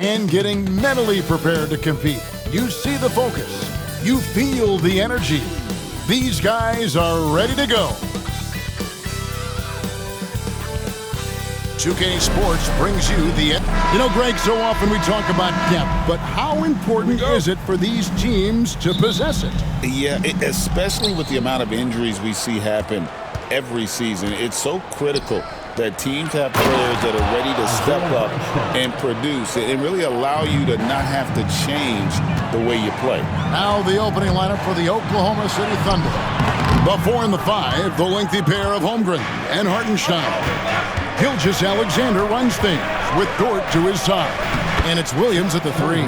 and getting mentally prepared to compete. You see the focus. You feel the energy. These guys are ready to go. 2K Sports brings you the... You know, Greg, so often we talk about depth, but how important is it for these teams to possess it? Yeah, especially with the amount of injuries we see happen every season. It's so critical that teams have players that are ready to step up and produce and really allow you to not have to change the way you play. Now the opening lineup for the Oklahoma City Thunder. The 4 and the 5, the lengthy pair of Holmgren and Hartenstein. Gilgeous Alexander runs things with Dort to his side. And it's Williams at the 3.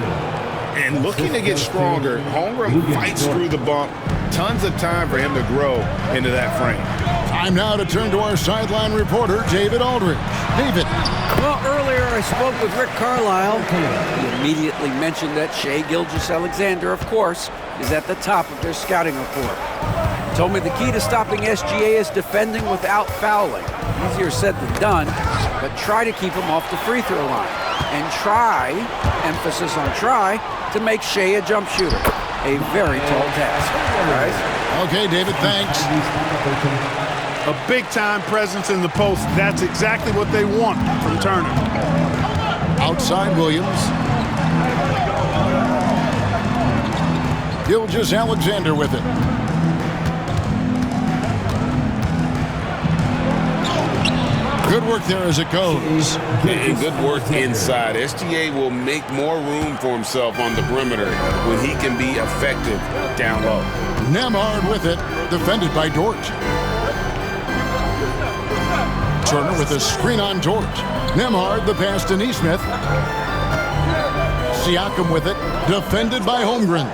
And looking to get stronger, Holmgren fights through the bump. Tons of time for him to grow into that frame. Time now to turn to our sideline reporter, David Aldridge. David. Well, earlier I spoke with Rick Carlisle. He immediately mentioned that Shai Gilgeous-Alexander, of course, is at the top of their scouting report. He told me the key to stopping SGA is defending without fouling. Easier said than done, but try to keep him off the free throw line. And try, emphasis on try, to make Shai a jump shooter. A very tall task, guys. Okay, David, thanks. A big-time presence in the post. That's exactly what they want from Turner. Outside Williams. Gilgeous-Alexander with it. Good work there as it goes. And good work inside. SGA will make more room for himself on the perimeter when he can be effective down low. Nembhard with it, defended by Dort. Turner with a screen on Dort. Nembhard the pass to Nesmith. Siakam with it, defended by Holmgren.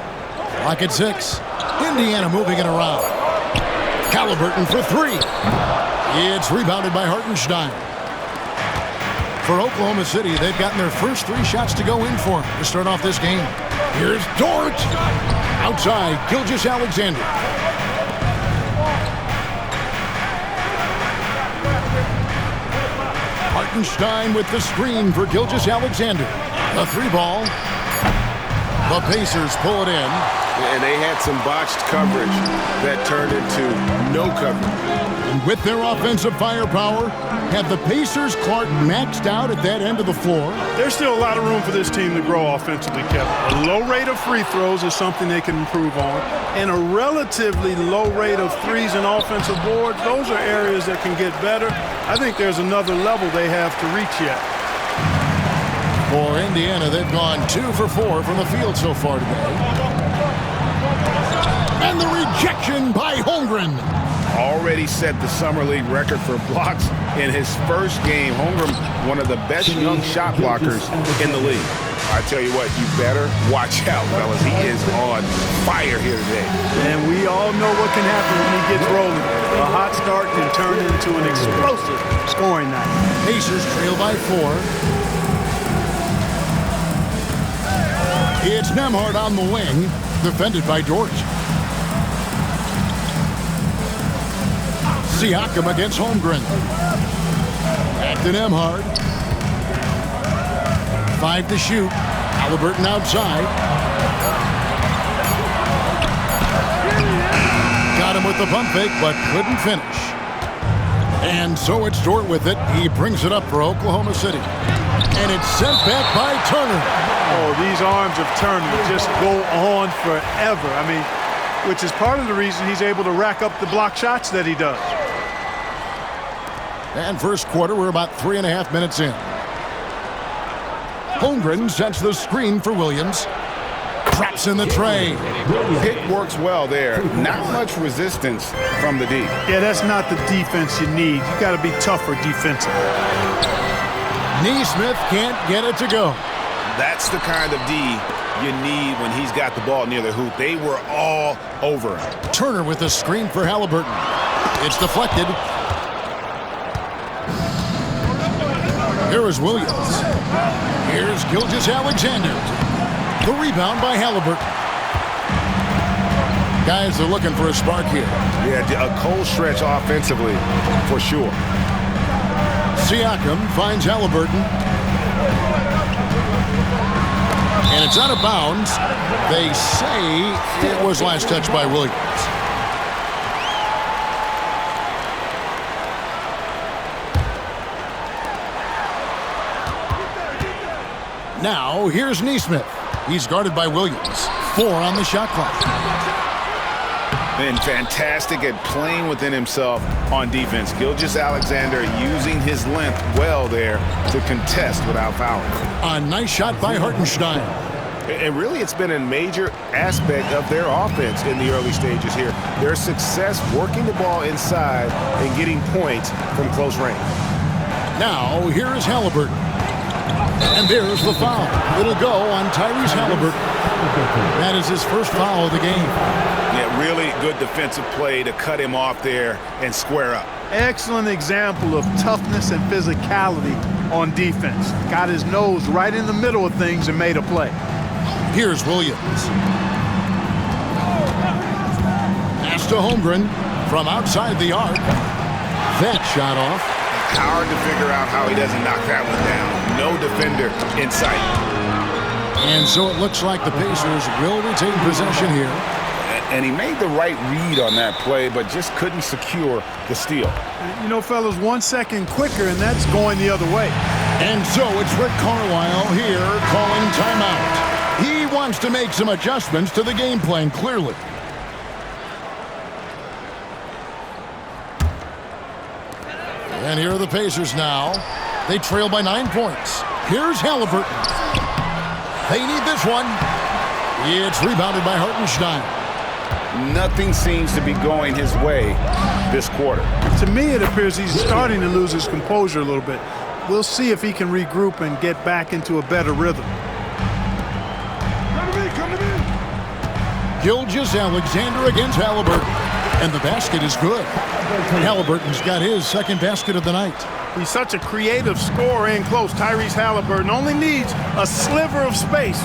Clock at 6. Indiana moving it around. Halliburton for 3. It's rebounded by Hartenstein. For Oklahoma City, they've gotten their first 3 shots to go in for to start off this game. Here's Dort. Outside, Gilgeous-Alexander. Hartenstein with the screen for Gilgeous-Alexander. The 3 ball. The Pacers pull it in. And they had some botched coverage that turned into no coverage. And with their offensive firepower, have the Pacers Clark maxed out at that end of the floor? There's still a lot of room for this team to grow offensively, Kevin. A low rate of free throws is something they can improve on, and a relatively low rate of threes and offensive boards. Those are areas that can get better. I think there's another level they have to reach yet. For Indiana, they've gone 2 for 4 from the field so far today. And the rejection by Holmgren. Already set the Summer League record for blocks in his first game. Holmgren, one of the best young shot blockers in the league. I tell you what, you better watch out, fellas. He is on fire here today. And we all know what can happen when he gets rolling. A hot start can turn into an explosive scoring night. Pacers trail by 4. It's Nembhard on the wing, defended by Dort. Siakam against Holmgren. Back to Nembhard. 5 to shoot. Halliburton outside. Got him with the pump fake, but couldn't finish. And so it's Dort with it. He brings it up for Oklahoma City. And it's sent back by Turner. Oh, these arms of Turner just go on forever. I mean, which is part of the reason he's able to rack up the block shots that he does. And first quarter, we're about 3.5 minutes in. Holmgren sets the screen for Williams. Traps in the tray. Pick works well there. Not much resistance from the D. Yeah, that's not the defense you need. You got to be tougher defensively. Nesmith can't get it to go. That's the kind of D you need when he's got the ball near the hoop. They were all over him. Turner with the screen for Halliburton. It's deflected. Here is Williams. Here's Gilgeous-Alexander. The rebound by Halliburton. Guys are looking for a spark here. Yeah, a cold stretch offensively, for sure. Siakam finds Halliburton. And it's out of bounds. They say it was last touched by Williams. Now, here's Neesmith. He's guarded by Williams. 4 on the shot clock. Been fantastic at playing within himself on defense. Gilgeous-Alexander using his length well there to contest without fouling. A nice shot by Hartenstein. And really, it's been a major aspect of their offense in the early stages here. Their success working the ball inside and getting points from close range. Now, here is Halliburton. And there's the foul. It'll go on Tyrese Halliburton. That is his first foul of the game. Yeah, really good defensive play to cut him off there and square up. Excellent example of toughness and physicality on defense. Got his nose right in the middle of things and made a play. Here's Williams. Pass to Holmgren from outside the arc. That shot off. Hard to figure out how he doesn't knock that one down. No defender in sight. And so it looks like the Pacers will retain possession here. And he made the right read on that play, but just couldn't secure the steal. You know, fellas, 1 second quicker, and that's going the other way. And so it's Rick Carlisle here calling timeout. He wants to make some adjustments to the game plan, clearly. And here are the Pacers now. They trail by 9 points. Here's Halliburton. They need this one. It's rebounded by Hartenstein. Nothing seems to be going his way this quarter. To me, it appears he's starting to lose his composure a little bit. We'll see if he can regroup and get back into a better rhythm. Gilgeous-Alexander against Halliburton. And the basket is good. Halliburton's got his second basket of the night. He's such a creative scorer in close. Tyrese Halliburton only needs a sliver of space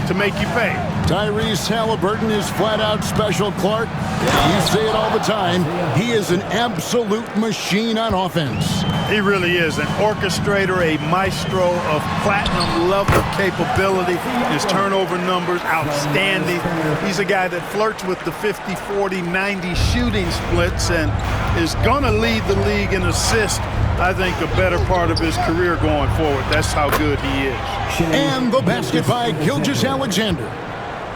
to make you pay. Tyrese Halliburton is flat-out special, Clark. You say it all the time. He is an absolute machine on offense. He really is an orchestrator, a maestro of platinum-level capability. His turnover numbers, outstanding. He's a guy that flirts with the 50, 40, 90 shooting splits and is going to lead the league in assists, I think, a better part of his career going forward. That's how good he is. And the basket by Gilgeous-Alexander.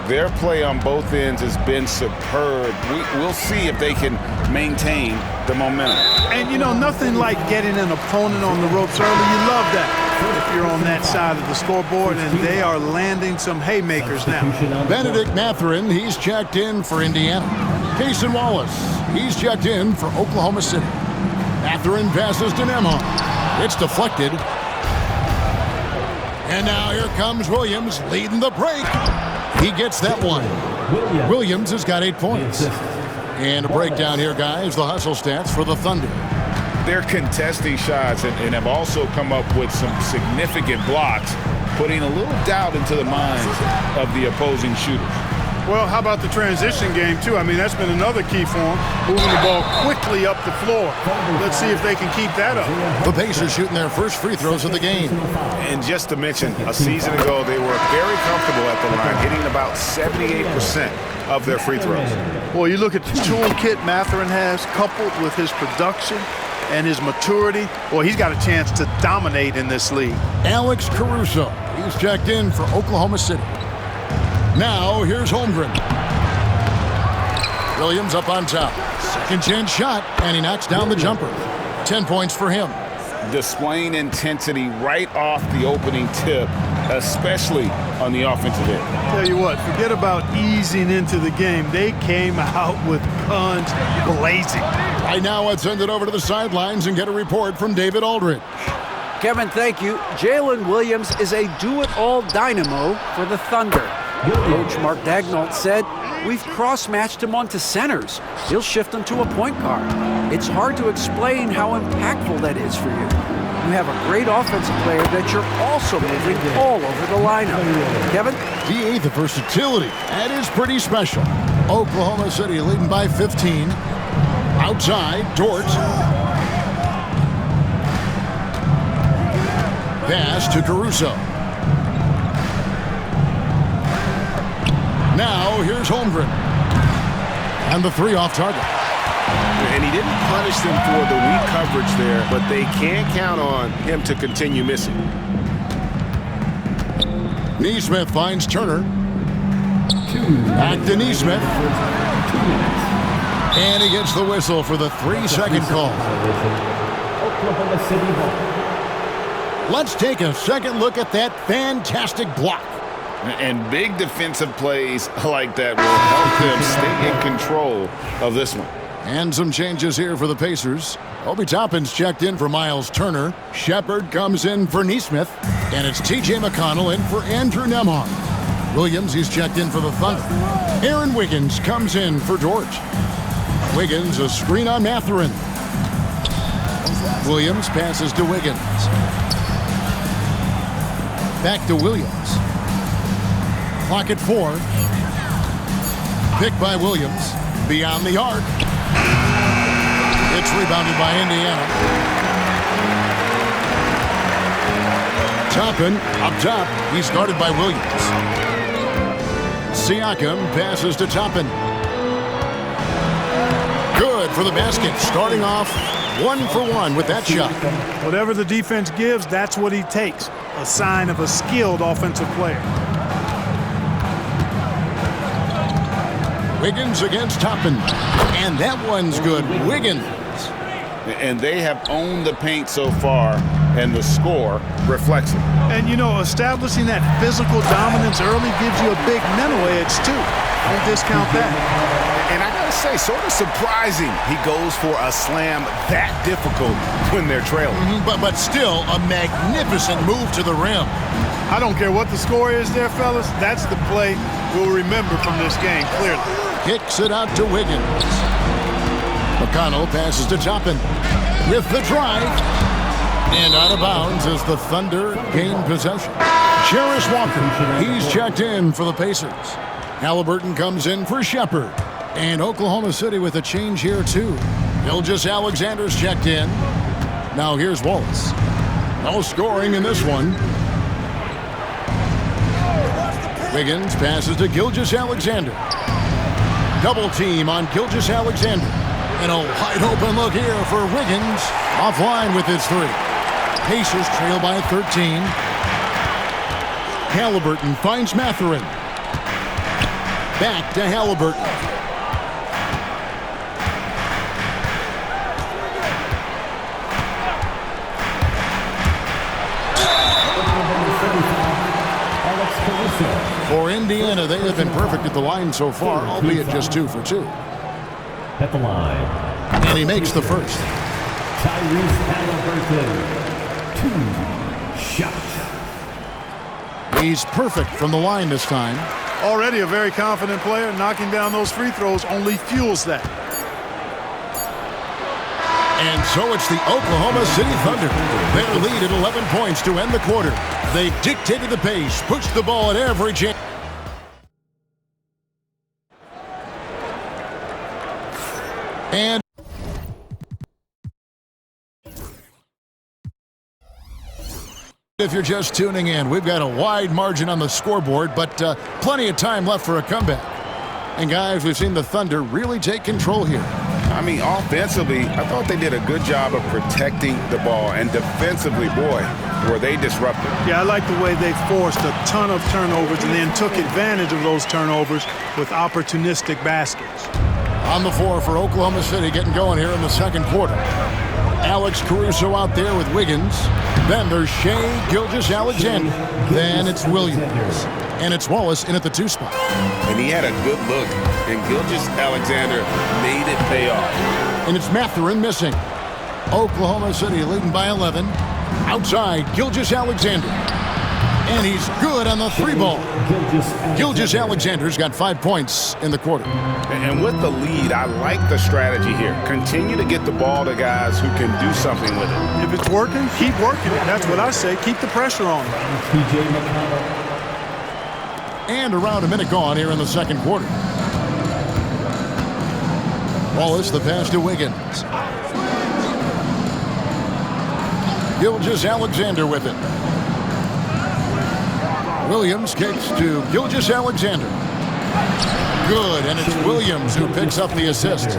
Their play on both ends has been superb. We'll see if they can maintain the momentum. And, you know, nothing like getting an opponent on the ropes early. You love that if you're on that side of the scoreboard, and they are landing some haymakers now. Benedict Mathurin, he's checked in for Indiana. Cason Wallace, he's checked in for Oklahoma City. Mathurin passes to Nemhard. It's deflected. And now here comes Williams leading the break. He gets that one. Williams has got 8 points. And a breakdown here, guys, the hustle stats for the Thunder. They're contesting shots and have also come up with some significant blocks, putting a little doubt into the minds of the opposing shooters. Well, how about the transition game, too? I mean, that's been another key for them, moving the ball quickly up the floor. Let's see if they can keep that up. The Pacers shooting their first free throws of the game. And just to mention, a season ago, they were very comfortable at the line, hitting about 78% of their free throws. Well, you look at the toolkit Mathurin has, coupled with his production and his maturity, well, he's got a chance to dominate in this league. Alex Caruso, he's checked in for Oklahoma City. Now, here's Holmgren. Williams up on top. Second chance shot, and he knocks down the jumper. 10 points for him. Displaying intensity right off the opening tip, especially on the offensive end. Tell you what, forget about easing into the game. They came out with guns blazing. Right now, let's send it over to the sidelines and get a report from David Aldridge. Kevin, thank you. Jalen Williams is a do-it-all dynamo for the Thunder. Coach Mark Daigneault said, "We've cross-matched him onto centers. He'll shift him to a point guard. It's hard to explain how impactful that is for you. You have a great offensive player that you're also moving all over the lineup." Kevin? DA, the versatility. That is pretty special. Oklahoma City leading by 15. Outside, Dort. Pass to Caruso. So here's Holmgren. And the three off target. And he didn't punish them for the weak coverage there, but they can't count on him to continue missing. Neesmith finds Turner. Back to Neesmith. And he gets the whistle for the 3-second call. Let's take a second look at that fantastic block. And big defensive plays like that will help them stay in control of this one. And some changes here for the Pacers. Obi Toppin's checked in for Miles Turner. Shepard comes in for Neesmith. And it's T.J. McConnell in for Andrew Nembhard. Williams, he's checked in for the Thunder. Aaron Wiggins comes in for George. Wiggins, a screen on Mathurin. Williams passes to Wiggins. Back to Williams. Clock at 4. Picked by Williams. Beyond the arc. It's rebounded by Indiana. Toppin up top. He's guarded by Williams. Siakam passes to Toppin. Good for the basket. Starting off 1 for 1 with that shot. Whatever the defense gives, that's what he takes. A sign of a skilled offensive player. Wiggins against Toppin. And that one's good. Wiggins. And they have owned the paint so far, and the score reflects it. And, you know, establishing that physical dominance early gives you a big mental edge, too. Don't discount that. And I got to say, sort of surprising he goes for a slam that difficult when they're trailing. But still a magnificent move to the rim. I don't care what the score is there, fellas. That's the play we'll remember from this game, clearly. Kicks it out to Wiggins. McConnell passes to Toppin with the drive. And out of bounds as the Thunder gain possession. Jarris Walker, he's checked in for the Pacers. Halliburton comes in for Shepard. And Oklahoma City with a change here, too. Gilgeous-Alexander's checked in. Now here's Wallace. No scoring in this one. Wiggins passes to Gilgeous-Alexander. Double team on Gilgeous-Alexander. And a wide open look here for Wiggins. Offline with his 3. Pacers trail by 13. Halliburton finds Mathurin. Back to Halliburton. For Indiana, they have been perfect at the line so far, albeit just 2 for 2. At the line. And he makes the first. Tyrese Halliburton. 2 shots. He's perfect from the line this time. Already a very confident player. Knocking down those free throws only fuels that. And so it's the Oklahoma City Thunder. Their lead at 11 points to end the quarter. They dictated the pace, pushed the ball at every chance. And if you're just tuning in, we've got a wide margin on the scoreboard, but plenty of time left for a comeback. And guys, we've seen the Thunder really take control here. I mean, offensively, I thought they did a good job of protecting the ball. And defensively, boy, were they disruptive. Yeah, I like the way they forced a ton of turnovers and then took advantage of those turnovers with opportunistic baskets. On the floor for Oklahoma City, getting going here in the second quarter. Alex Caruso out there with Wiggins. Then there's Shai Gilgeous-Alexander. Then it's Williams. And it's Wallace in at the 2 spot. And he had a good look, and Gilgeous-Alexander made it pay off. And it's Mathurin missing. Oklahoma City leading by 11. Outside, Gilgeous-Alexander. And he's good on the 3 ball. Gilgeous-Alexander's got 5 points in the quarter. And with the lead, I like the strategy here. Continue to get the ball to guys who can do something with it. If it's working, keep working it. That's what I say. Keep the pressure on him. And around a minute gone here in the second quarter. Wallace, the pass to Wiggins. Gilgeous-Alexander with it. Williams kicks to Gilgeous-Alexander. Good, and it's Williams who picks up the assist.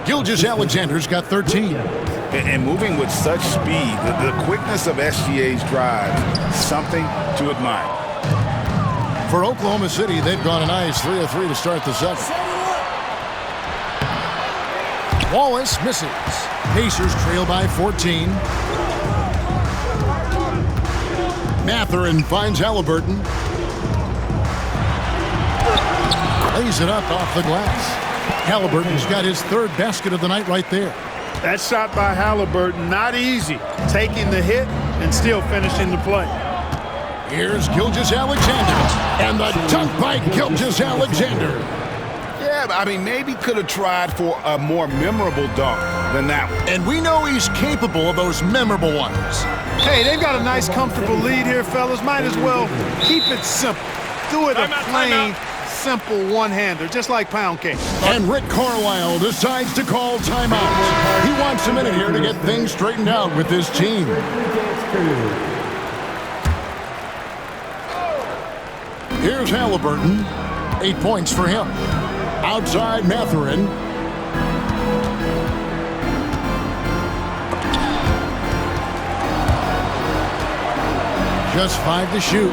Gilgeous-Alexander's got 13. And moving with such speed, the quickness of SGA's drive, something to admire. For Oklahoma City, they've gone a nice 3 of 3 to start the second. Wallace misses. Pacers trail by 14. Mathurin finds Halliburton. Lays it up off the glass. Halliburton's got his third basket of the night right there. That shot by Halliburton, not easy. Taking the hit and still finishing the play. Here's Gilgeous-Alexander. And the dunk by Gilgeous-Alexander. Yeah, I mean, maybe could have tried for a more memorable dunk than that one. And we know he's capable of those memorable ones. Hey, they've got a nice, comfortable lead here, fellas. Might as well keep it simple. Do it a plain, simple one-hander, just like pound cake. And Rick Carlisle decides to call timeout. He wants a minute here to get things straightened out with his team. Here's Halliburton. 8 points for him. Outside Mathurin. Just 5 to shoot.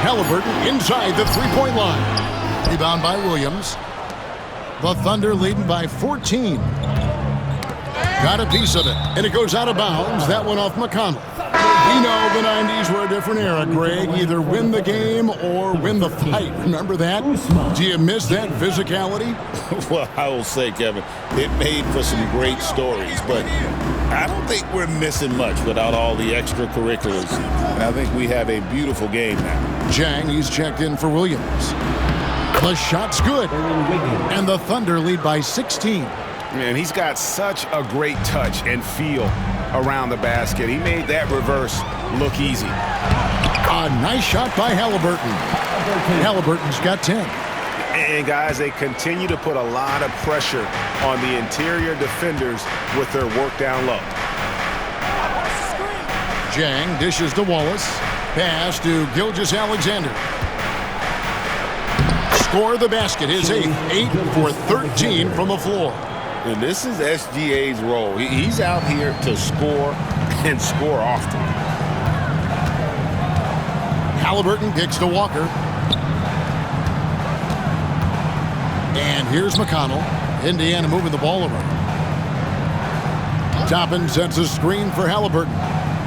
Halliburton inside the three-point line. Rebound by Williams. The Thunder leading by 14. Got a piece of it, and it goes out of bounds. That one off McConnell. We know the 90s were a different era, Greg. Either win the game or win the fight. Remember that? Do you miss that physicality? Well, I will say, Kevin, it made for some great stories, but I don't think we're missing much without all the extracurriculars. And I think we have a beautiful game now. Jang, he's checked in for Williams. The shot's good. And the Thunder lead by 16. And he's got such a great touch and feel around the basket. He made that reverse look easy. A nice shot by Halliburton. Halliburton's got 10. And guys, they continue to put a lot of pressure on the interior defenders with their work down low. Jang dishes to Wallace. Pass to Gilgeous-Alexander. Score the basket, his 8th. 8 for 13 from the floor. And this is SGA's role. He's out here to score and score often. Halliburton kicks to Walker. And here's McConnell. Indiana moving the ball around. Toppin sets a screen for Halliburton.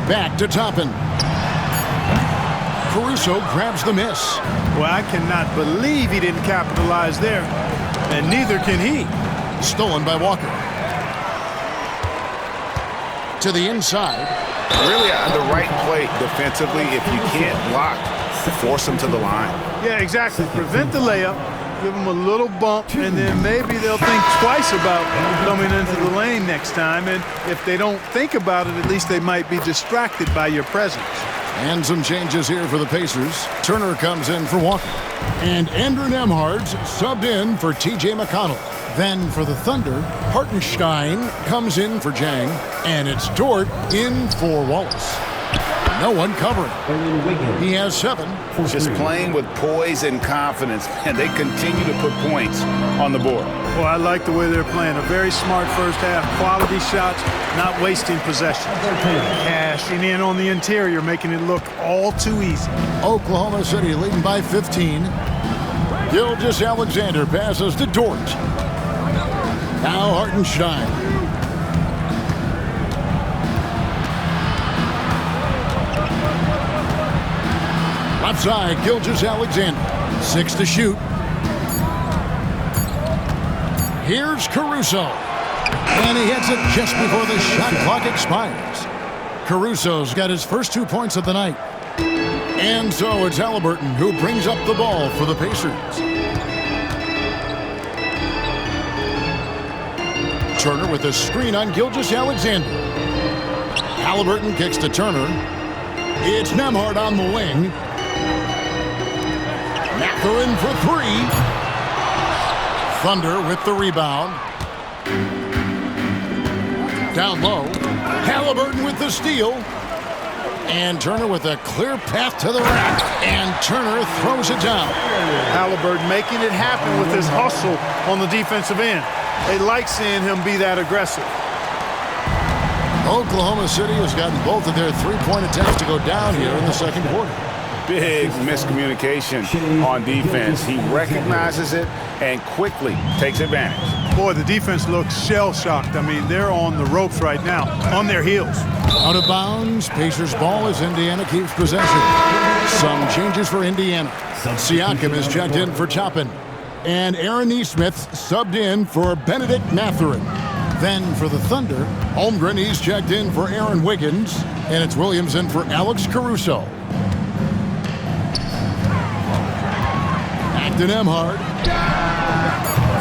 Back to Toppin. Caruso grabs the miss. Well, I cannot believe he didn't capitalize there. And neither can he. Stolen by Walker. To the inside. Really the right play defensively. If you can't block, force them to the line. Yeah, exactly. Prevent the layup. Give them a little bump, and then maybe they'll think twice about coming into the lane next time. And if they don't think about it, at least they might be distracted by your presence. And some changes here for the Pacers. Turner comes in for Walker. And Andrew Nembhard's subbed in for T.J. McConnell. Then for the Thunder, Hartenstein comes in for Jang. And it's Dort in for Wallace. No one covering. He has 7. Just playing with poise and confidence, and they continue to put points on the board. Well, I like the way they're playing. A very smart first half. Quality shots, not wasting possessions. Cashing in on the interior, making it look all too easy. Oklahoma City leading by 15. Gilgeous-Alexander passes to Dort. Now Hartenstein. Left side, Gilgeous-Alexander. 6 to shoot. Here's Caruso. And he hits it just before the shot clock expires. Caruso's got his first 2 points of the night. And so it's Halliburton who brings up the ball for the Pacers. Turner with a screen on Gilgeous-Alexander. Halliburton kicks to Turner. It's Nembhard on the wing. Mathurin for 3. Thunder with the rebound. Down low. Halliburton with the steal. And Turner with a clear path to the rack. And Turner throws it down. Halliburton making it happen with his hustle on the defensive end. They like seeing him be that aggressive. Oklahoma City has gotten both of their three-point attempts to go down here in the second quarter. Big miscommunication on defense. He recognizes it and quickly takes advantage. Boy, the defense looks shell-shocked. I mean, they're on the ropes right now, on their heels. Out of bounds, Pacers ball as Indiana keeps possession. Some changes for Indiana. Siakam is checked in for Toppin. And Aaron Nesmith subbed in for Benedict Mathurin. Then for the Thunder, Holmgren, he's checked in for Aaron Wiggins. And it's Williams in for Alex Caruso. Back to Nembhard.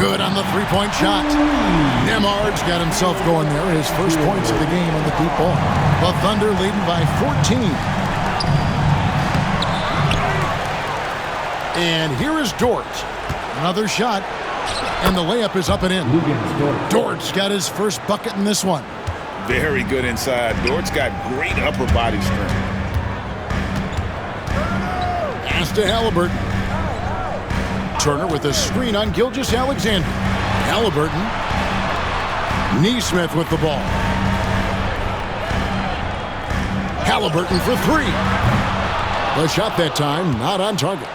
Good on the three-point shot. Nembhard's got himself going there. His first points of the game on the deep ball. The Thunder leading by 14. And here is Dort. Another shot. And the layup is up and in. Dort's got his first bucket in this one. Very good inside. Dort's got great upper body strength. Pass to Halliburton. Turner with a screen on Gilgeous-Alexander. Halliburton. Nesmith with the ball. Halliburton for three. The shot that time not on target.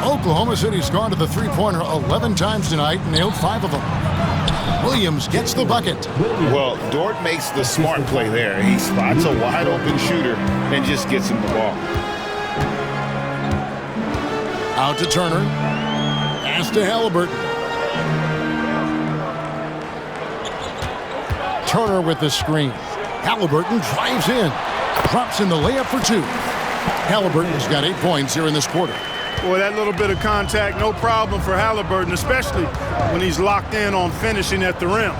Oklahoma City's gone to the three-pointer 11 times tonight and nailed 5 of them. Williams gets the bucket. Well, Dort makes the smart play there. He spots a wide-open shooter and just gets him the ball. Out to Turner. Pass to Halliburton. Turner with the screen. Halliburton drives in. Drops in the layup for 2. Halliburton's got 8 points here in this quarter. Boy, that little bit of contact, no problem for Halliburton, especially when he's locked in on finishing at the rim.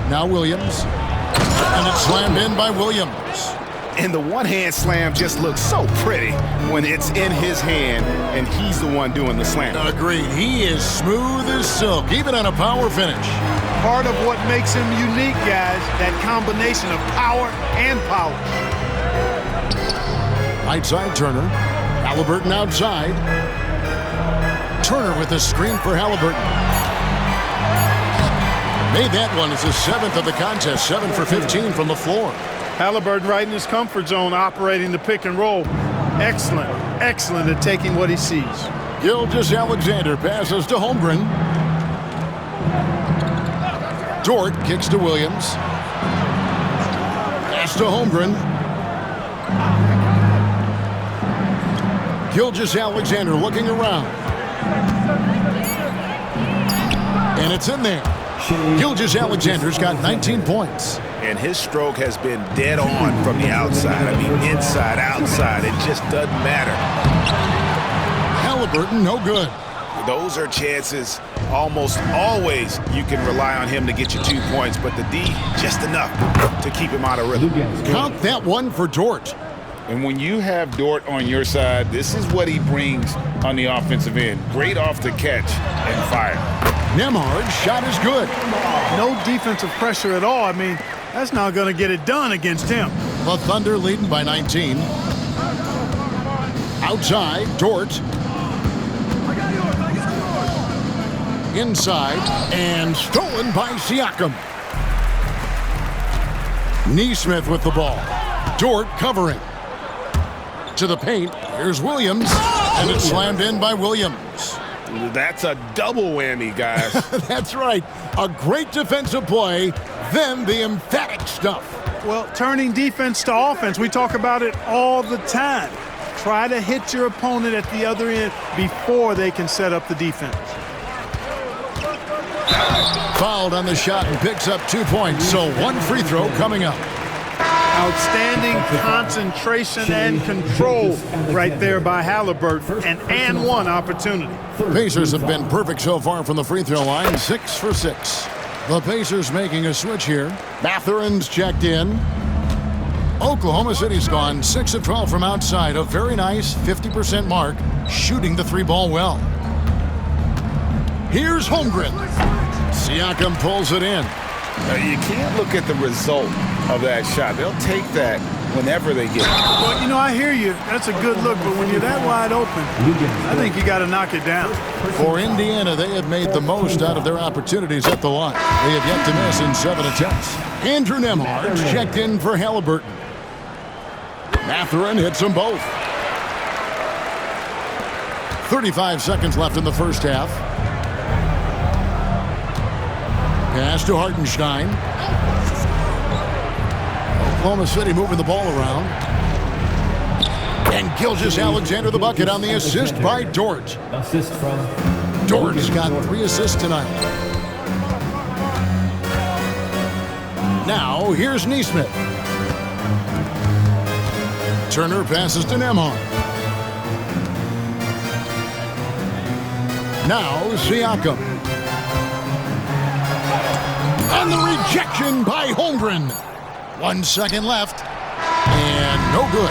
Now Williams. And it's slammed in by Williams. And the one-hand slam just looks so pretty when it's in his hand and he's the one doing the slam. Agreed. He is smooth as silk, even on a power finish. Part of what makes him unique, guys, that combination of power and power. Right side Turner. Halliburton outside. Turner with the screen for Halliburton. Made that one as his 7th of the contest. 7 for 15 from the floor. Halliburton right in his comfort zone operating the pick and roll. Excellent, excellent at taking what he sees. Gilgeous-Alexander passes to Holmgren. Dort kicks to Williams. Pass to Holmgren. Gilgeous-Alexander looking around. And it's in there. Gilgeous-Alexander's got 19 points. And his stroke has been dead on from the outside. I mean, inside, outside, it just doesn't matter. Halliburton, no good. Those are chances. Almost always you can rely on him to get you 2 points, but the D, just enough to keep him out of rhythm. Count that one for Dort. And when you have Dort on your side, this is what he brings on the offensive end. Great off the catch and fire. Nembhard's shot is good. No defensive pressure at all. I mean, that's not going to get it done against him. The Thunder leading by 19. Outside, Dort. Inside, and stolen by Siakam. Nesmith with the ball. Dort covering. To the paint, here's Williams, and it's slammed in by Williams. That's a double whammy, guys. That's right. A great defensive play, then the emphatic stuff. Well, turning defense to offense, we talk about it all the time. Try to hit your opponent at the other end before they can set up the defense. Fouled on the shot and picks up 2 points, so 1 free throw coming up. Outstanding concentration and control right there by Halliburton, and one opportunity. Pacers have been perfect so far from the free throw line, 6 for 6. The Pacers making a switch here. Mathurin's checked in. Oklahoma City's gone 6 of 12 from outside, a very nice 50% mark, shooting the 3-ball well. Here's Holmgren. Siakam pulls it in. You can't look at the result of that shot. They'll take that whenever they get it. Well, you know, I hear you. That's a good look, but when you're that wide open, I think you got to knock it down. For Indiana, they have made the most out of their opportunities at the line. They have yet to miss in 7 attempts. Andrew Nembhard checked in for Halliburton. Mathurin hits them both. 35 seconds left in the first half. Pass to Hartenstein. Oklahoma City moving the ball around. And Gilgeous-Alexander the bucket on the assist by Dort. Assist from Dort's got 3 assists tonight. Now, here's Neesmith. Turner passes to Nembhard. Now, Siakam. And the rejection by Holmgren. 1 second left. And no good.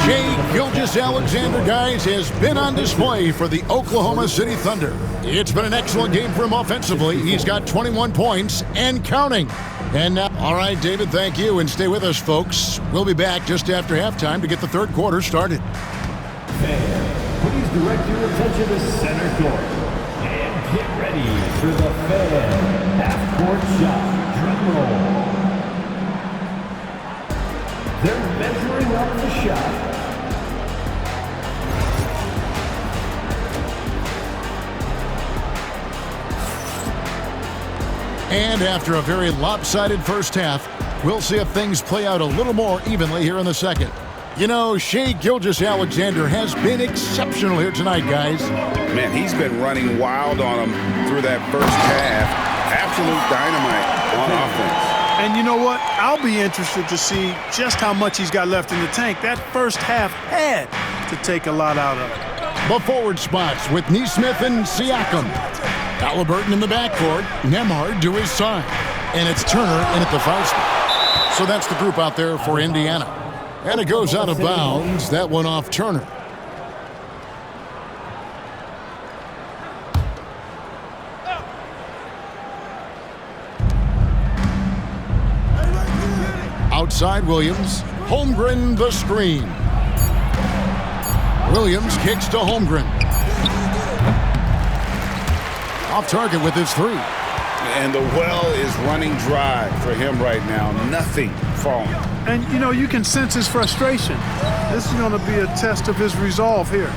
Shai Gilgeous-Alexander, guys, has been on display for the Oklahoma City Thunder. It's been an excellent game for him offensively. He's got 21 points and counting. And now, all right, David, thank you. And stay with us, folks. We'll be back just after halftime to get the third quarter started. Fan, please direct your attention to center court. And get ready for the Fan half-court shot. Drum roll. They're measuring up the shot. And after a very lopsided first half, we'll see if things play out a little more evenly here in the second. You know, Shai Gilgeous-Alexander has been exceptional here tonight, guys. Man, he's been running wild on them through that first half. Absolute dynamite on offense. And you know what? I'll be interested to see just how much he's got left in the tank. That first half had to take a lot out of it. The forward spots with Neesmith and Siakam. Halliburton in the backcourt. Nembhard to his side. And it's Turner in at the foul spot. So that's the group out there for Indiana. And it goes out of bounds. That one off Turner. Outside Williams. Holmgren the screen. Williams kicks to Holmgren. Off target with his 3. And the well is running dry for him right now. Nothing falling. And, you know, you can sense his frustration. This is going to be a test of his resolve here.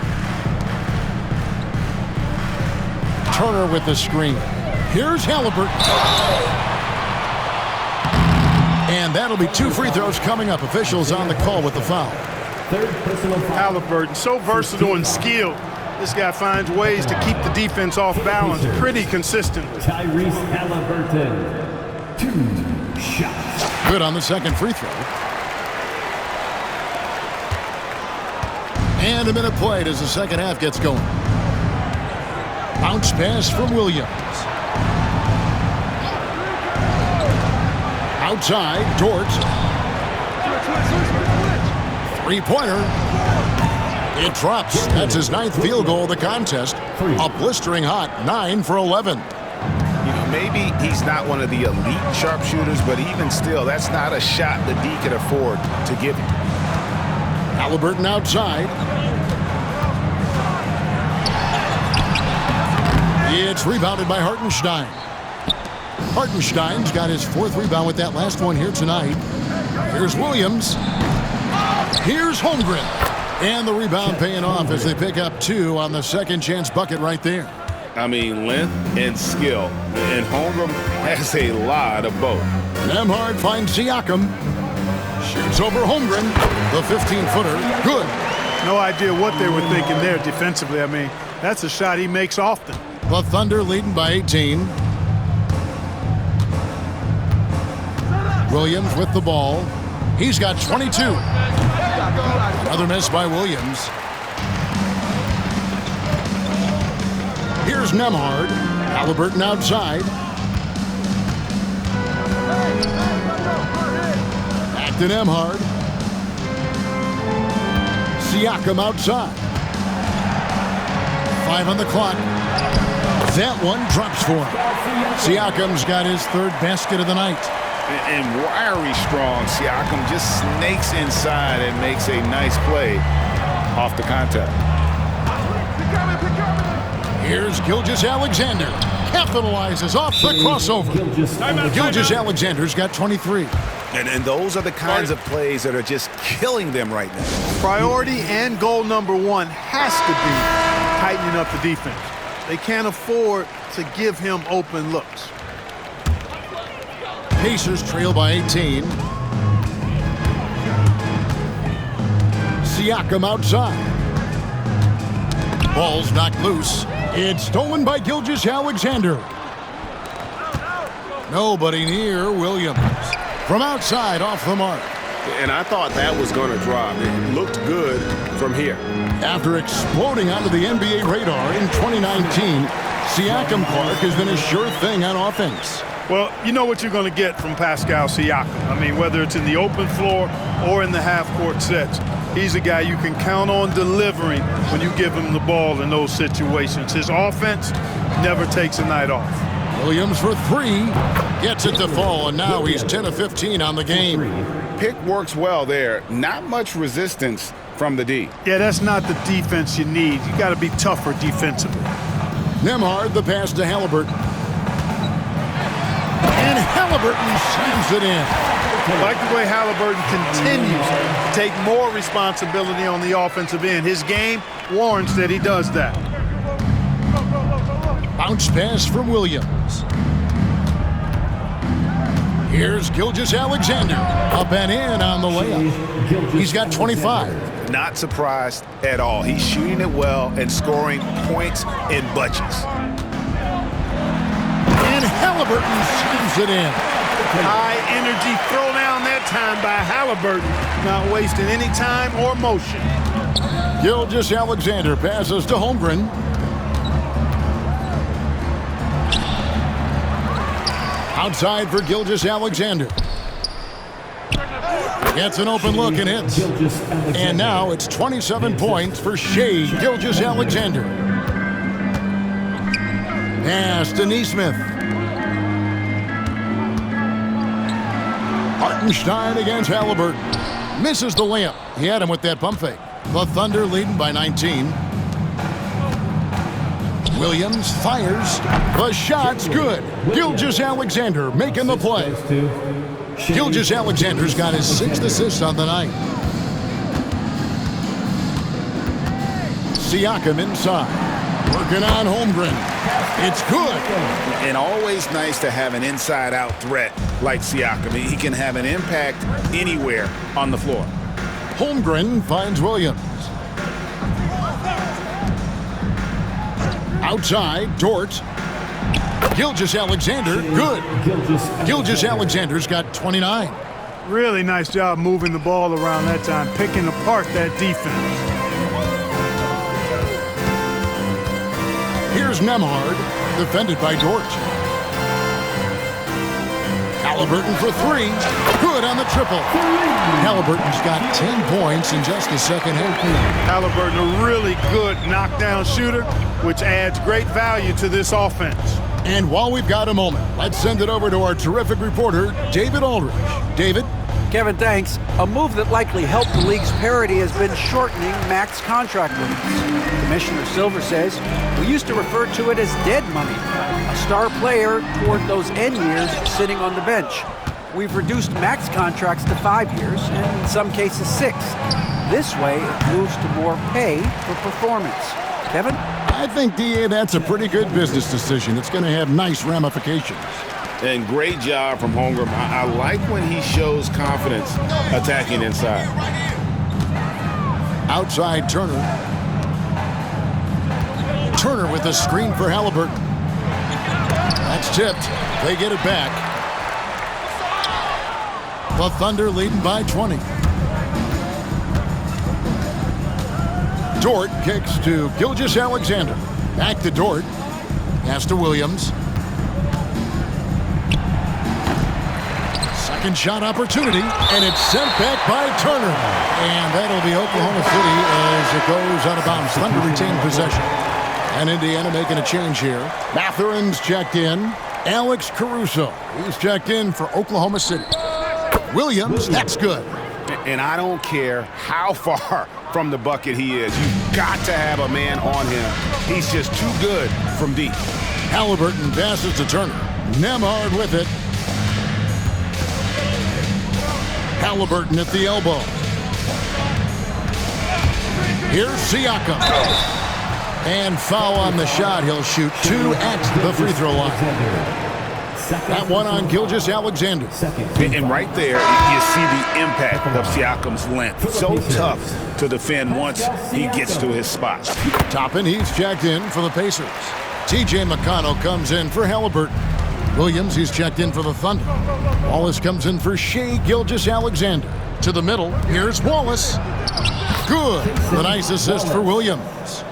Turner with the screen. Here's Halliburton. And that'll be 2 free throws coming up. Officials on the call with the foul. Third personal foul. Halliburton, so versatile and skilled. This guy finds ways to keep the defense off balance pretty consistently. Tyrese Halliburton. 2 shots. Good on the second free throw. And a minute played as the second half gets going. Bounce pass from Williams. Outside, Dort. 3-pointer. It drops. That's his 9th field goal of the contest. A blistering hot 9 for 11. You know, maybe he's not one of the elite sharpshooters, but even still, that's not a shot that D can afford to give him. Halliburton outside. It's rebounded by Hartenstein. Hartenstein's got his 4th rebound with that last one here tonight. Here's Williams. Here's Holmgren. And the rebound paying off as they pick up 2 on the second chance bucket right there. I mean, length and skill. And Holmgren has a lot of both. Nembhard finds Siakam. Shoots over Holmgren. The 15-footer. Good. No idea what they were thinking there defensively. I mean, that's a shot he makes often. The Thunder leading by 18. Williams with the ball. He's got 22. Another miss by Williams. Here's Nembhard. Halliburton outside. Back to Nembhard. Siakam outside. 5 on the clock. That one drops for him. Siakam's got his 3rd basket of the night. And wiry strong. Siakam just snakes inside and makes a nice play off the contact. Here's Gilgeous-Alexander. Capitalizes off the crossover. Gilgeous-Alexander's got 23. And those are the kinds of plays that are just killing them right now. Priority and goal number one has to be tightening up the defense. They can't afford to give him open looks. Pacers trail by 18. Siakam outside. Ball's knocked loose. It's stolen by Gilgeous-Alexander. Nobody near Williams. From outside, off the mark. And I thought that was going to drop. It looked good from here. After exploding onto the NBA radar in 2019, Siakam Clark has been a sure thing on offense. Well, you know what you're going to get from Pascal Siakam. I mean, whether it's in the open floor or in the half-court sets, he's a guy you can count on delivering when you give him the ball in those situations. His offense never takes a night off. Williams for three. Gets it to fall, and now he's 10 of 15 on the game. Pick works well there. Not much resistance from the D. Yeah, that's not the defense you need. You got to be tougher defensively. Nembhard, the pass to Halliburton. And Halliburton slams it in. I like the way Halliburton continues to take more responsibility on the offensive end. His game warrants that he does that. Bounce pass from Williams. Here's Gilgeous-Alexander. Up and in on the layup. He's got 25. Not surprised at all. He's shooting it well and scoring points in bunches. And Halliburton slams it in. High energy throw down that time by Halliburton. Not wasting any time or motion. Gilgeous-Alexander passes to Holmgren. Outside for Gilgeous-Alexander. Gets an open look and hits. And now it's 27 points for Shai Gilgeous-Alexander. Pass to Nesmith. Hartenstein against Halliburton. Misses the layup. He had him with that pump fake. The Thunder leading by 19. Williams fires. The shot's good. Gilgeous-Alexander making the play. Gilgeous-Alexander's got his 6th assist on the night. Siakam inside. Working on Holmgren. It's good. And always nice to have an inside-out threat like Siakam. He can have an impact anywhere on the floor. Holmgren finds Williams. Outside, Dort. Gilgeous-Alexander, good. Gilgeous-Alexander's got 29. Really nice job moving the ball around that time, picking apart that defense. Here's Nembhard, defended by Dort. Halliburton for three. Good on the triple. Halliburton's got 10 points in just the second half. Halliburton, a really good knockdown shooter, which adds great value to this offense. And while we've got a moment, let's send it over to our terrific reporter, David Aldridge. David? Kevin, thanks. A move that likely helped the league's parity has been shortening max contract limits. Commissioner Silver says, we used to refer to it as dead money, a star player toward those end years sitting on the bench. We've reduced max contracts to 5 years, and in some cases 6. This way, it moves to more pay for performance. Kevin? I think, DA, that's a pretty good business decision. It's going to have nice ramifications. And great job from Holmgren. I like when he shows confidence attacking inside. Outside Turner. Turner with a screen for Halliburton. That's tipped. They get it back. The Thunder leading by 20. Dort kicks to Gilgeous-Alexander. Back to Dort. Pass to Williams. Second shot opportunity, and it's sent back by Turner. And that'll be Oklahoma City as it goes out of bounds. Thunder retain possession. And Indiana making a change here. Mathurin's checked in. Alex Caruso. He's checked in for Oklahoma City. Williams, that's good. And I don't care how far from the bucket he is. You've got to have a man on him. He's just too good from deep. Halliburton passes to Turner. Nembhard with it. Halliburton at the elbow. Here's Siakam. And foul on the shot. He'll shoot 2 at the free throw line. That one on Gilgeous-Alexander. And right there, you see the impact of Siakam's length. So tough to defend once he gets to his spot. Toppin, he's checked in for the Pacers. T.J. McConnell comes in for Halliburton. Williams, he's checked in for the Thunder. Wallace comes in for Shai Gilgeous-Alexander. To the middle, here's Wallace. Good. The nice assist for Williams.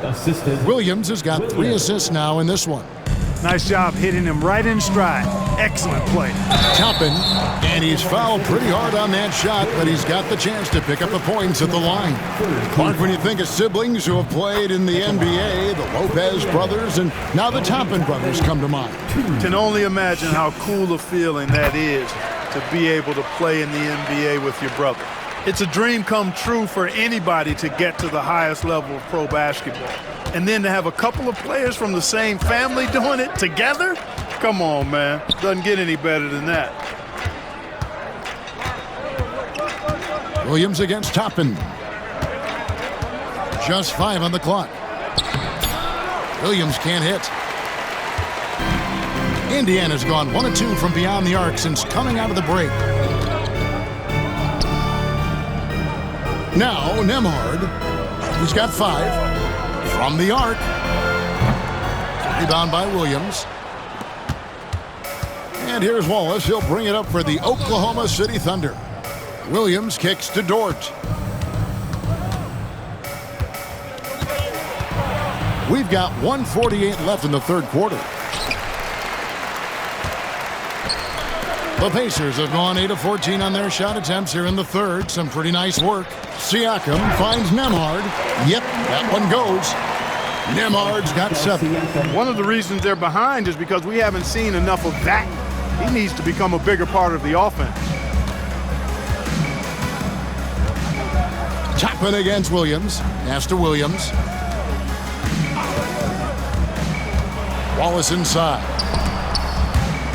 Williams has got 3 assists now in this one. Nice job hitting him right in stride. Excellent play. Toppin, and he's fouled pretty hard on that shot, but he's got the chance to pick up the points at the line. Mark, when you think of siblings who have played in the NBA, the Lopez brothers, and now the Toppin brothers come to mind. Can only imagine how cool a feeling that is to be able to play in the NBA with your brother. It's a dream come true for anybody to get to the highest level of pro basketball. And then to have a couple of players from the same family doing it together? Come on, man. Doesn't get any better than that. Williams against Toppin. Just 5 on the clock. Williams can't hit. Indiana's gone 1 of 2 from beyond the arc since coming out of the break. Now, Nembhard. He's got 5. From the arc. Rebound by Williams. And here's Wallace. He'll bring it up for the Oklahoma City Thunder. Williams kicks to Dort. We've got 1:48 left in the third quarter. The Pacers have gone 8 of 14 on their shot attempts here in the third. Some pretty nice work. Siakam finds Nembhard. Yep, that one goes. Nembhard's got 7. One of the reasons they're behind is because we haven't seen enough of that. He needs to become a bigger part of the offense. Toppin against Williams. Pass to Williams. Wallace inside.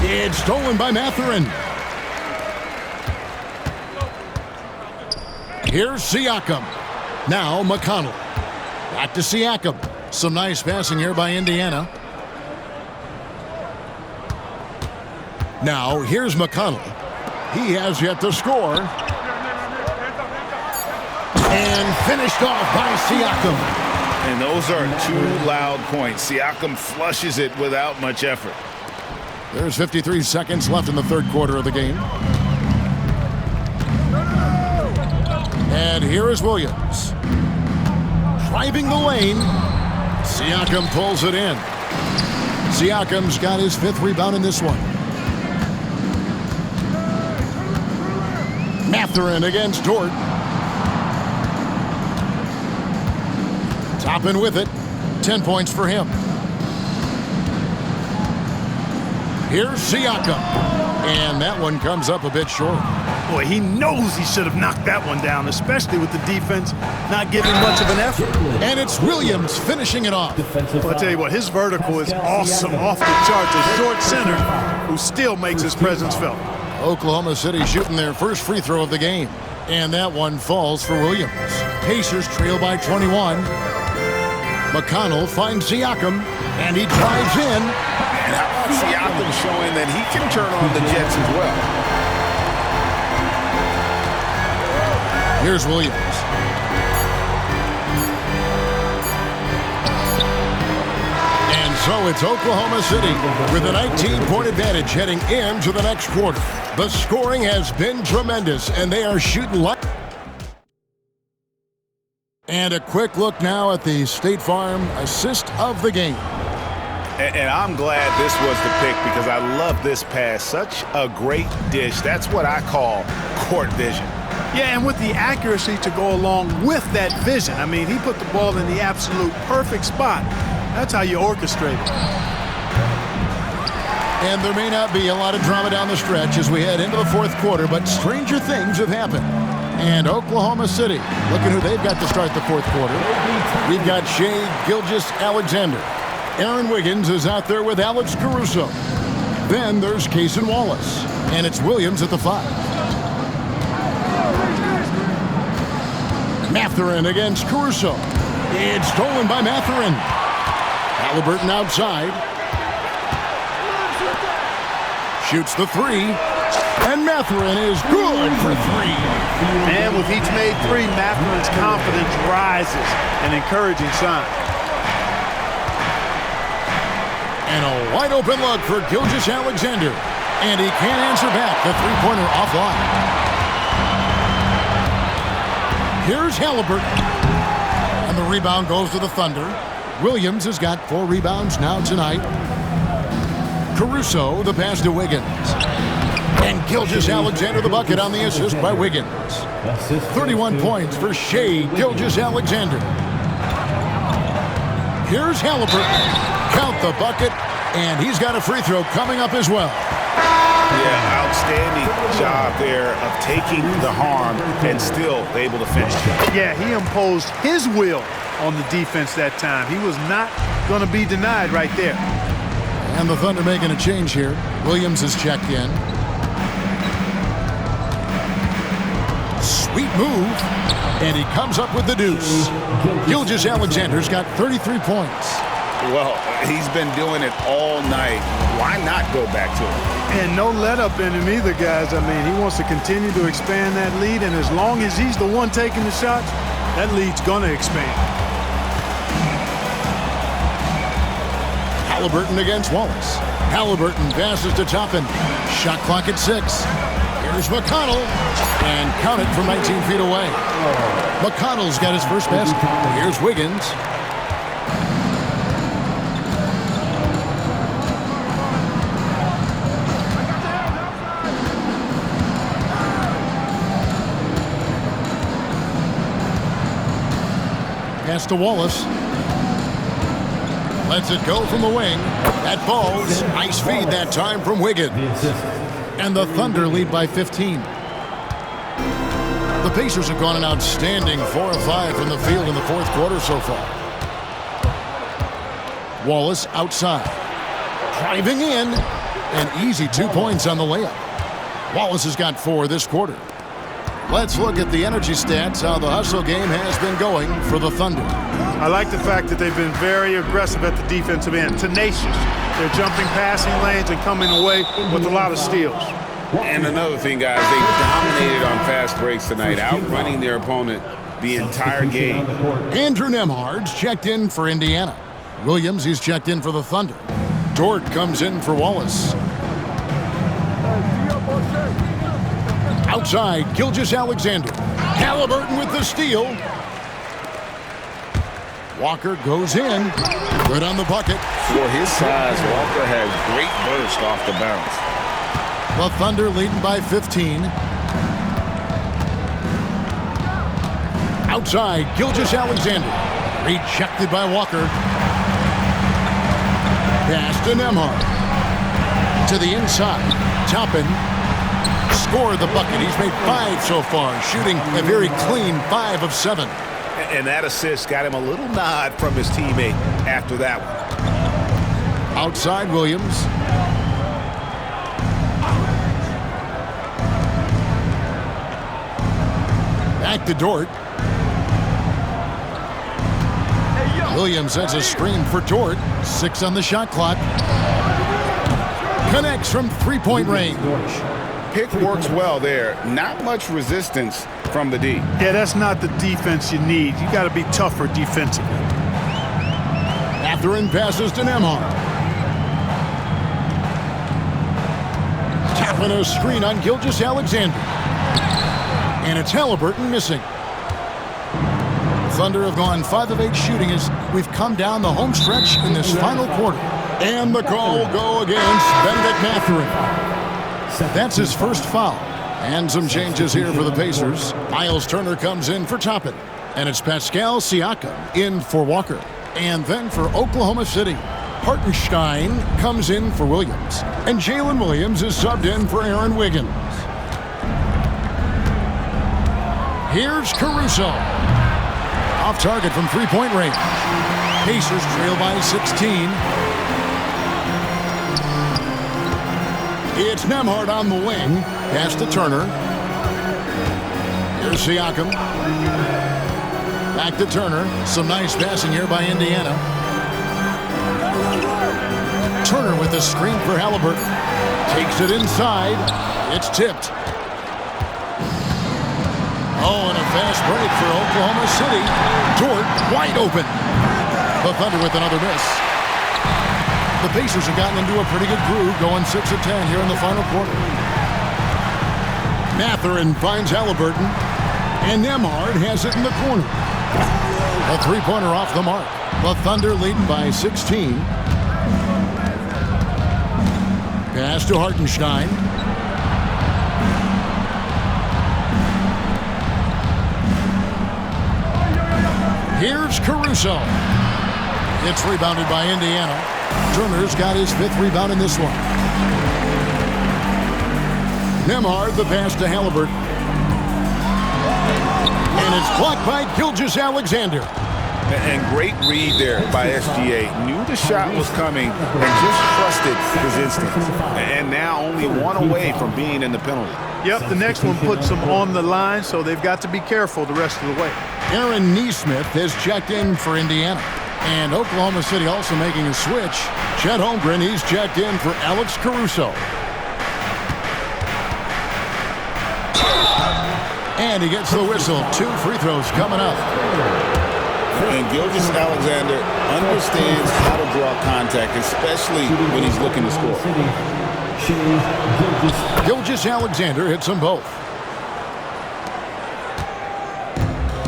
It's stolen by Mathurin. Here's Siakam. Now McConnell. Back to Siakam. Some nice passing here by Indiana. Now here's McConnell. He has yet to score. And finished off by Siakam. And those are 2 loud points. Siakam flushes it without much effort. There's 53 seconds left in the third quarter of the game. And here is Williams. Driving the lane. Siakam pulls it in. Siakam's got his 5th rebound in this one. Mathurin against Dort. Toppin with it. 10 points for him. Here's Siakam. And that one comes up a bit short. Boy, he knows he should have knocked that one down, especially with the defense not giving much of an effort. And it's Williams finishing it off. Well, I tell you what, his vertical is awesome, off the charts. A short center who still makes his presence felt. Oklahoma City shooting their first free throw of the game. And that one falls for Williams. Pacers trail by 21. McConnell finds Siakam, and he drives in. And how about Siakam showing that he can turn on the Jets as well. Here's Williams. And so it's Oklahoma City with a 19-point advantage heading into the next quarter. The scoring has been tremendous, and they are shooting like. And a quick look now at the State Farm assist of the game. And I'm glad this was the pick because I love this pass. Such a great dish. That's what I call court vision. Yeah, and with the accuracy to go along with that vision. I mean, he put the ball in the absolute perfect spot. That's how you orchestrate it. And there may not be a lot of drama down the stretch as we head into the fourth quarter, but stranger things have happened. And Oklahoma City, look at who they've got to start the fourth quarter. We've got Shea Gilgeous-Alexander. Aaron Wiggins is out there with Alex Caruso. Then there's Cason Wallace. And it's Williams at the 5. Mathurin against Caruso. It's stolen by Mathurin. Halliburton outside. Shoots the 3. And Mathurin is good for 3. And with each made 3, Mathurin's confidence rises. An encouraging sign. And a wide open look for Gilgeous-Alexander. And he can't answer back. The three-pointer offline. Here's Halliburton. And the rebound goes to the Thunder. Williams has got 4 rebounds now tonight. Caruso, the pass to Wiggins. And Gilgeous-Alexander the bucket on the assist by Wiggins. 31 points for Shea Gilgeous-Alexander. Here's Halliburton. Count the bucket, and he's got a free throw coming up as well. Yeah, outstanding job there of taking the harm and still able to finish. Yeah, he imposed his will on the defense that time. He was not going to be denied right there. And the Thunder making a change here. Williams is checked in. Sweet move, and he comes up with the deuce. Gilgeous-Alexander's got 33 points. Well, he's been doing it all night. Why not go back to it? And no let up in him either, guys. I mean, he wants to continue to expand that lead, and as long as he's the one taking the shots, that lead's going to expand. Halliburton against Wallace. Halliburton passes to Toppin. Shot clock at 6. Here's McConnell. And count it from 19 feet away. McConnell's got his first basket. Here's Wiggins. Pass to Wallace. Lets it go from the wing. That ball's nice feed that time from Wiggins. And the Thunder lead by 15. The Pacers have gone an outstanding 4 of 5 from the field in the fourth quarter so far. Wallace outside. Driving in. An easy 2 points on the layup. Wallace has got 4 this quarter. Let's look at the energy stats, how the hustle game has been going for the Thunder. I like the fact that they've been very aggressive at the defensive end, tenacious. They're jumping passing lanes and coming away with a lot of steals. And another thing, guys, they dominated on fast breaks tonight, outrunning their opponent the entire game. Andrew Nembhard's checked in for Indiana. Williams, he's checked in for the Thunder. Dort comes in for Wallace. Outside, Gilgeous-Alexander. Halliburton with the steal. Walker goes in. Good on the bucket. For his size, Walker has great burst off the bounce. The Thunder leading by 15. Outside, Gilgeous-Alexander. Rejected by Walker. Pass to Nembhard. To the inside. Toppin. Scored the bucket. He's made 5 so far, shooting a very clean 5 of 7. And that assist got him a little nod from his teammate after that one. Outside Williams. Back to Dort. Williams sets a screen for Dort. 6 on the shot clock. Connects from three-point range. Pick works well there. Not much resistance from the D. Yeah, that's not the defense you need. You got to be tougher defensively. Mathurin passes to Nembhard. Tapping a screen on Gilgeous-Alexander. And it's Halliburton missing. Thunder have gone 5 of 8 shooting as we've come down the home stretch in this final quarter. And the call will go against Benedict Mathurin. That's his first foul. And some changes here for the Pacers. Miles Turner comes in for Toppin. And it's Pascal Siakam in for Walker. And then for Oklahoma City, Hartenstein comes in for Williams, and Jalen Williams is subbed in for Aaron Wiggins. Here's Caruso. Off target from three-point range. Pacers trail by 16. It's Nembhard on the wing. Pass to Turner. Here's Siakam. Back to Turner. Some nice passing here by Indiana. Turner with the screen for Halliburton. Takes it inside. It's tipped. Oh, and a fast break for Oklahoma City. Dort wide open. The Thunder with another miss. The Pacers have gotten into a pretty good groove, going 6 of 10 here in the final quarter. Mathurin finds Halliburton, and Nembhard has it in the corner. A three-pointer off the mark. The Thunder leading by 16. Pass to Hartenstein. Here's Caruso. It's rebounded by Indiana. Turner's got his 5th rebound in this one. Nembhard the pass to Halliburton. And it's blocked by Gilgeous-Alexander. And great read there by SGA. Knew the shot was coming and just trusted his instincts. And now only one away from being in the penalty. Yep, the next one puts them on the line, so they've got to be careful the rest of the way. Aaron Nesmith has checked in for Indiana. And Oklahoma City also making a switch. Chet Holmgren, he's checked in for Alex Caruso. And he gets the whistle. 2 free throws coming up. And Gilgeous-Alexander understands how to draw contact, especially when he's looking to score. Gilgeous-Alexander hits them both.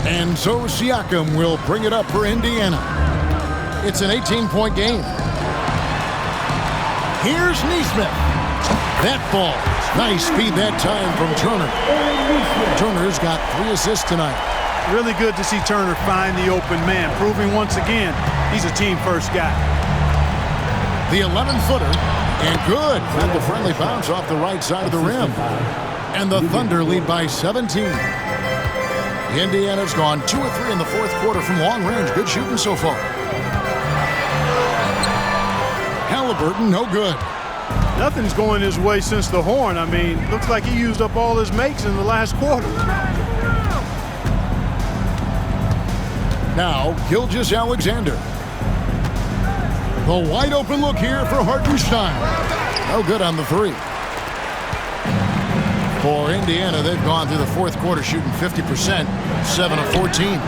And so Siakam will bring it up for Indiana. It's an 18-point game. Here's Nesmith. That falls. Nice speed that time from Turner. Turner's got 3 assists tonight. Really good to see Turner find the open man, proving once again he's a team-first guy. The 11-footer, and good. Got the friendly bounce off the right side of the rim. And the Thunder lead by 17. Indiana's gone 2 of 3 in the 4th quarter from long range. Good shooting so far. Halliburton, no good. Nothing's going his way since the horn. I mean, looks like he used up all his makes in the last quarter. Now, Gilgeous-Alexander. The wide open look here for Hartenstein. No good on the 3. For Indiana, they've gone through the 4th quarter shooting 50%, 7 of 14.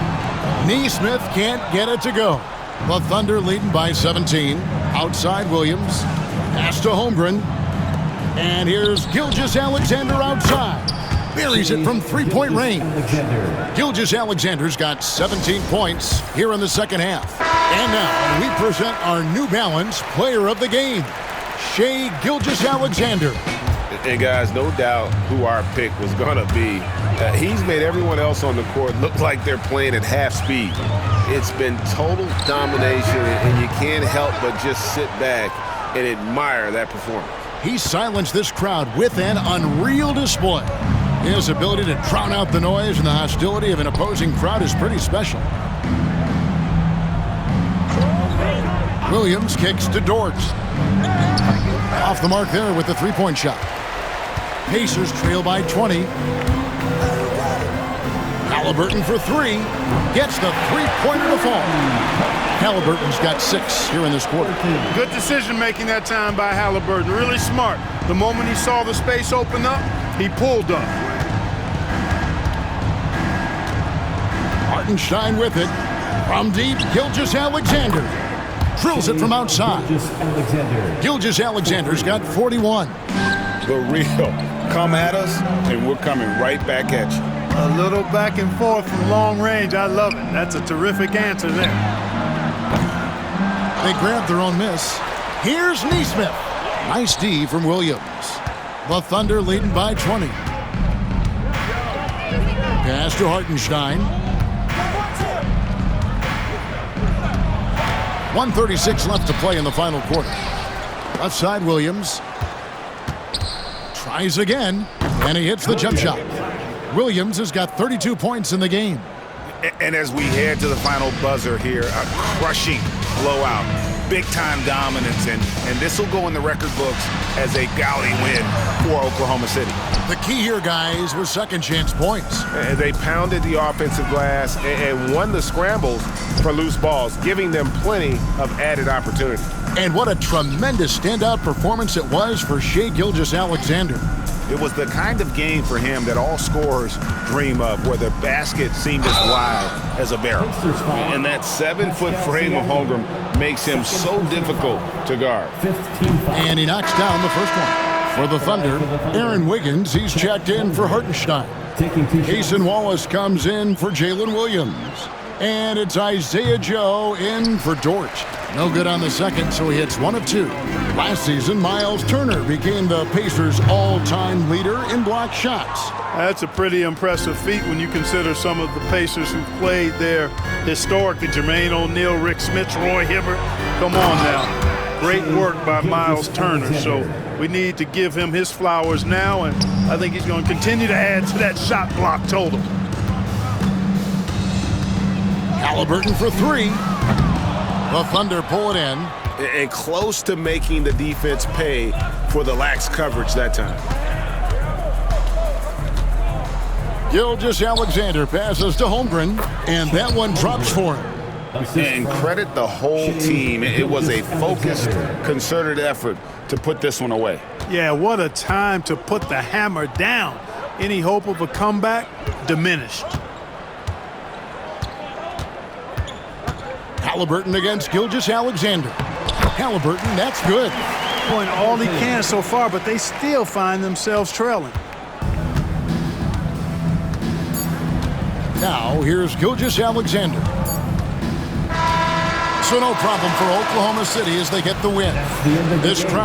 Nesmith can't get it to go. The Thunder leading by 17. Outside Williams. Pass to Holmgren. And here's Gilgeous-Alexander outside. Buries it from 3-point range. Gilgeous-Alexander's got 17 points here in the second half. And now we present our New Balance player of the game, Shai Gilgeous-Alexander. Hey, guys, no doubt who our pick was going to be. He's made everyone else on the court look like they're playing at half speed. It's been total domination, and you can't help but just sit back and admire that performance. He silenced this crowd with an unreal display. His ability to drown out the noise and the hostility of an opposing crowd is pretty special. Williams kicks to Dort. Off the mark there with the 3-point shot. Pacers trail by 20. Halliburton for 3. Gets the 3-pointer to fall. Halliburton's got 6 here in this quarter. Good decision making that time by Halliburton. Really smart. The moment he saw the space open up, he pulled up. Hartenstein with it. From deep, Gilgeous-Alexander. Drills it from outside. Gilgeous-Alexander's got 41. The real. Come at us, and we're coming right back at you. A little back and forth from long range. I love it. That's a terrific answer there. They grab their own miss. Here's Nesmith. Nice D from Williams. The Thunder leading by 20. Pass to Hartenstein. 1:36 left to play in the final quarter. Left side, Williams. Tries again, and he hits the jump shot. Williams has got 32 points in the game. And as we head to the final buzzer here, a crushing blowout, big-time dominance, and this will go in the record books as a gaudy win for Oklahoma City. The key here, guys, was second-chance points. They pounded the offensive glass and won the scrambles for loose balls, giving them plenty of added opportunity. And what a tremendous standout performance it was for Shai Gilgeous-Alexander. It was the kind of game for him that all scorers dream of, where the basket seemed as wide as a barrel. And that 7-foot frame of Holmgren makes him so difficult to guard. And he knocks down the first one. For the Thunder, Aaron Wiggins, he's checked in for Hartenstein. Cason Wallace comes in for Jalen Williams. And it's Isaiah Joe in for Dort. No good on the second, so he hits 1 of 2. Last season, Miles Turner became the Pacers' all-time leader in block shots. That's a pretty impressive feat when you consider some of the Pacers who played there historically. Jermaine O'Neal, Rick Smits, Roy Hibbert. Come on now. Great work by Miles Turner. So we need to give him his flowers now, and I think he's going to continue to add to that shot block total. Halliburton for 3. The Thunder pull it in. And close to making the defense pay for the lax coverage that time. Gilgeous-Alexander passes to Holmgren, and that one drops for him. And credit the whole team. It was a focused, concerted effort to put this one away. Yeah, what a time to put the hammer down. Any hope of a comeback diminished. Halliburton against Gilgeous-Alexander. Halliburton, that's good. Doing all he can so far, but they still find themselves trailing. Now, here's Gilgeous-Alexander. So no problem for Oklahoma City as they get the win. This crowd